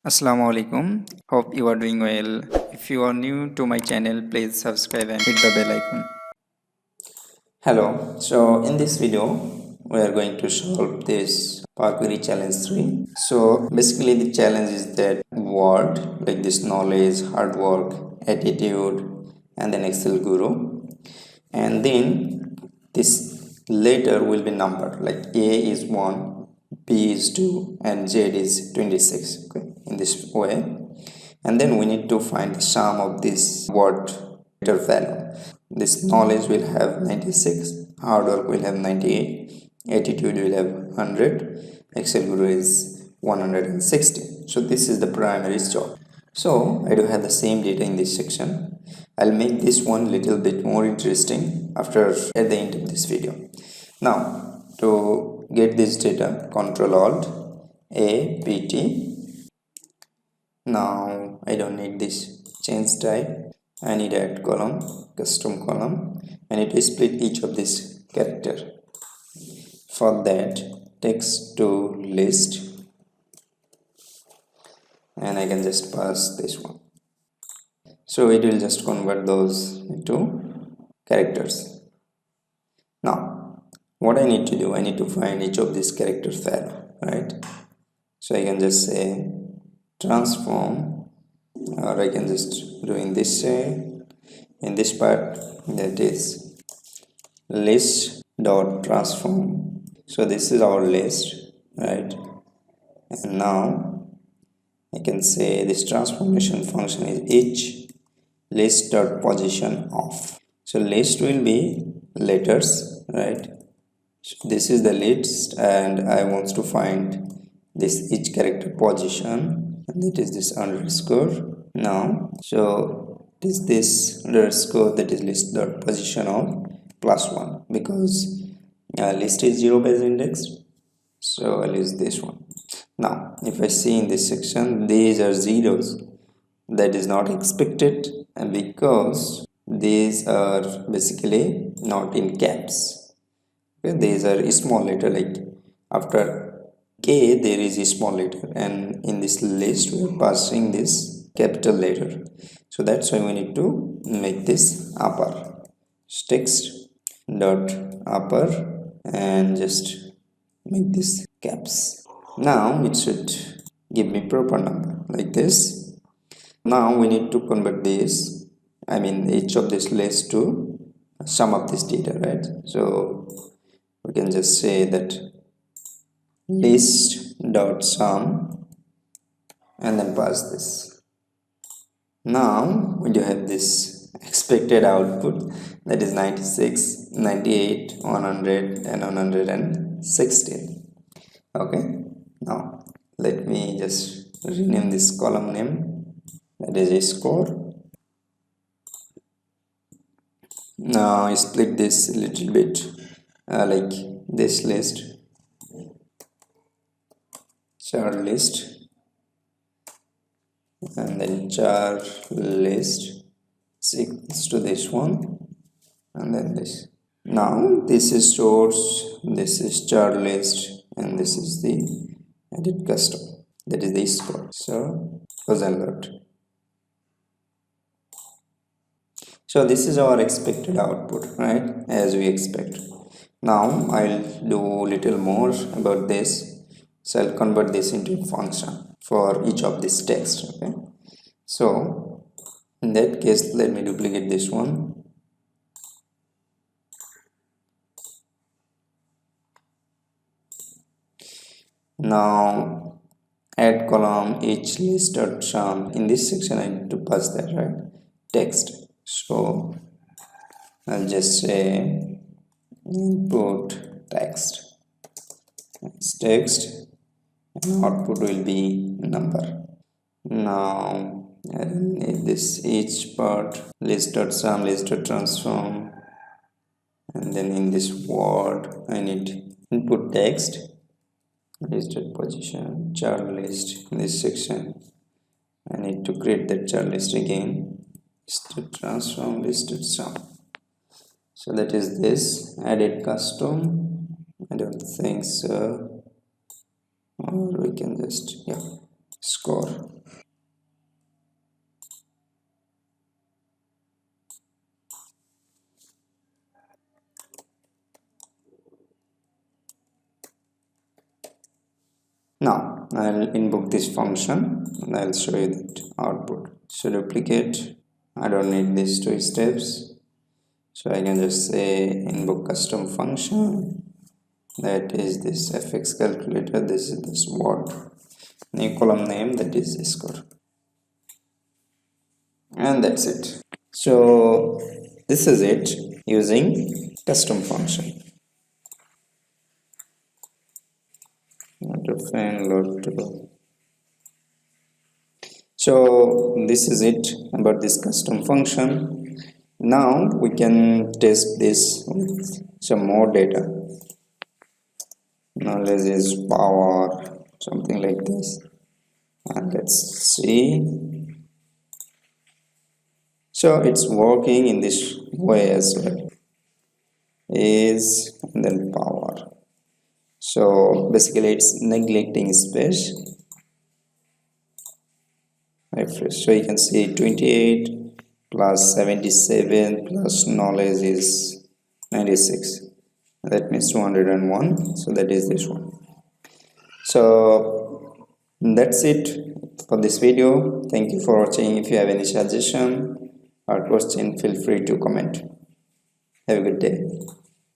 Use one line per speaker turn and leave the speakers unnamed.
Assalamu alaikum. Hope you are doing well. If you are new to my channel, please subscribe and hit the bell icon.
Hello, so in this video we are going to solve this Power Query challenge 3. So basically the challenge is that word like this knowledge, hard work, attitude and then Excel guru, and then this letter will be numbered like A is 1, B is 2 and Z is 26, okay, in this way. And then we need to find the sum of this word letter value. This knowledge will have 96, hard work will have 98, attitude will have 100, Excel guru is 160. So this is the primary job. So I do have the same data in this section. I'll make this one little bit more interesting at the end of this video. Now to get this data, Control Alt A P T. Now I don't need this change type. I need add column, custom column. I need to split each of this character. For that, text to list, and I can just pass this one. So it will just convert those into characters. Now, what I need to do, I need to find each of these characters value, right? So I can just say transform, or I can just do in this in this part, that is list dot transform. So this is our list, right? And now I can say this transformation function is each list dot position of. So list will be letters, right? So this is the list and I want to find this each character position, and that is this underscore. Now so it is this underscore, that is list dot position of +1, because list is 0 base index, so I'll use this one. Now if I see in this section, these are zeros, that is not expected, and because these are basically not in caps. Okay, these are small letter, like after K there is a small letter, and in this list we are passing this capital letter, so that's why we need to make this upper. Text dot upper and just make this caps. Now it should give me proper number like this. Now we need to convert this, I mean each of this list to sum of this data, right? So we can just say that list dot sum and then pass this. Now we do have this expected output, that is 96, 98, 100 and 116. Okay, now let me just rename this column name, that is a score. Now I split this a little bit like this list, char list, and then char list is equals to this one, and then this. Now this is source, this is char list, and this is the edit custom, that is the score. So was alert. So this is our expected output, right, as we expect. Now I'll do little more about this. So I'll convert this into a function for each of this text. Okay, so in that case let me duplicate this one. Now add column each list dot sum. In this section I need to pass that, right, text. So I'll just say input text, it's text, and output will be number. Now I don't need this each part, list dot sum, list dot transform, and then in this word I need input text, list dot position, char list. In this section I need to create that char list again, list dot transform, list dot sum. So that is this edit custom. I don't think so, or we can just score. I'll invoke this function and I'll show you that output. So duplicate, I don't need these two steps, so I can just say invoke custom function, that is this fx calculator, this is this word, new column name, that is score, and that's it. So this is it using custom function. So this is it about this custom function. Now we can test this with some more data. Knowledge is power, something like this, and let's see. So it's working in this way as well, is and then power. So basically it's neglecting space. Refresh, so you can see 28 plus 77 plus knowledge is 96, that means 201, so that is this one. So that's it for this video. Thank you for watching. If you have any suggestion or question, feel free to comment. Have a good day.